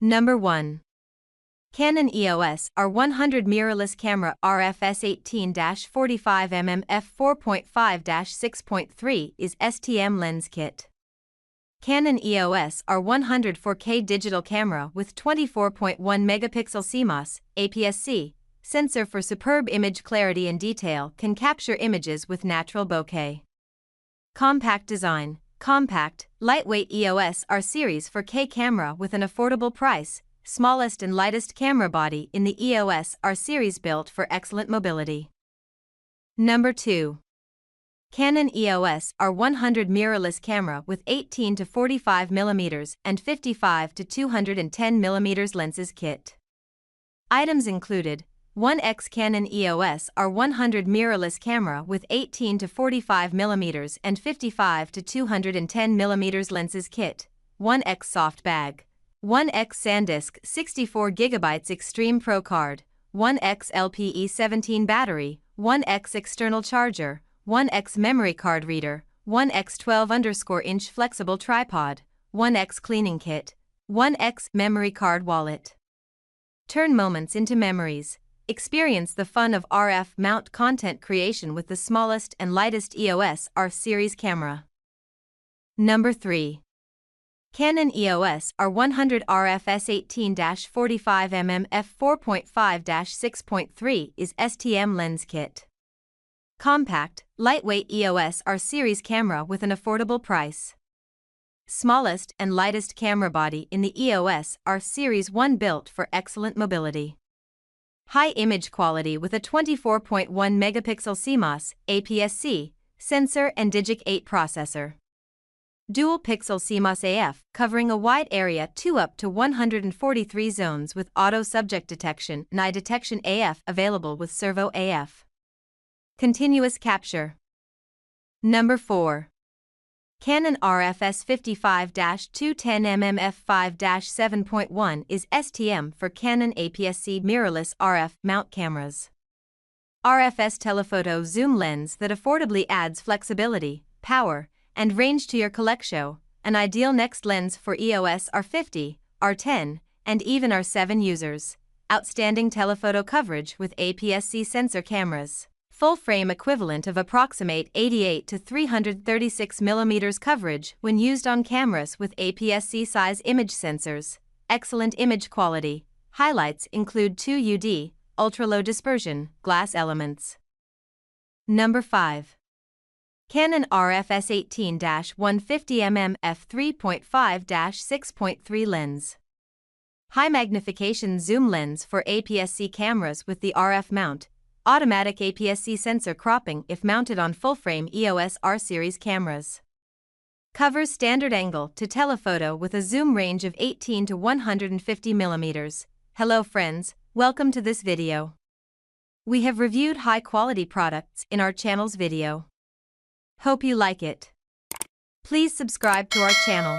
Number 1. Canon EOS R100 Mirrorless Camera RFS 18-45mm f4.5-6.3 is STM Lens Kit. Canon EOS R100 4K digital camera with 24.1 megapixel CMOS, APS-C, sensor for superb image clarity and detail can capture images with natural bokeh. Compact design. Compact, lightweight EOS R series 4K camera with an affordable price, smallest and lightest camera body in the EOS R series built for excellent mobility. Number 2. Canon EOS R100 Mirrorless camera with 18 to 45 mm and 55 to 210 mm lenses kit. Items included: 1x Canon EOS R100 Mirrorless camera with 18 to 45 mm and 55 to 210 mm lenses kit, 1x soft bag, 1x SanDisk 64GB Extreme Pro card, 1x LPE17 battery, 1x external charger, 1x memory card reader, 1x 12_inch flexible tripod, 1x cleaning kit, 1x memory card wallet. Turn moments into memories. Experience the fun of RF mount content creation with the smallest and lightest EOS R series camera. Number 3. Canon EOS R100 RFS 18-45mm f4.5-6.3 is STM Lens Kit. Compact, lightweight EOS R series camera with an affordable price. Smallest and lightest camera body in the EOS R series, one built for excellent mobility. High image quality with a 24.1 megapixel CMOS, APS-C, sensor and Digic 8 processor. Dual pixel CMOS AF covering a wide area 2 up to 143 zones with auto subject detection and eye detection AF available with servo AF. Continuous capture. Number 4. Canon RFS 55-210mm f5-7.1 is STM for Canon APS-C mirrorless RF mount cameras. RFS telephoto zoom lens that affordably adds flexibility, power, and range to your collection, an ideal next lens for EOS R50, R10, and even R7 users. Outstanding telephoto coverage with APS-C sensor cameras. Full frame equivalent of approximate 88 to 336 mm coverage when used on cameras with APS-C size image sensors. Excellent image quality. Highlights include 2UD, ultra-low dispersion, glass elements. Number 5. Canon RFS 18-150mm f3.5-6.3 lens. High magnification zoom lens for APS-C cameras with the RF mount. Automatic APS-C sensor cropping if mounted on full-frame EOS R series cameras. Covers standard angle to telephoto with a zoom range of 18 to 150 mm. Hello friends, welcome to this video. We have reviewed high-quality products in our channel's video. Hope you like it. Please subscribe to our channel.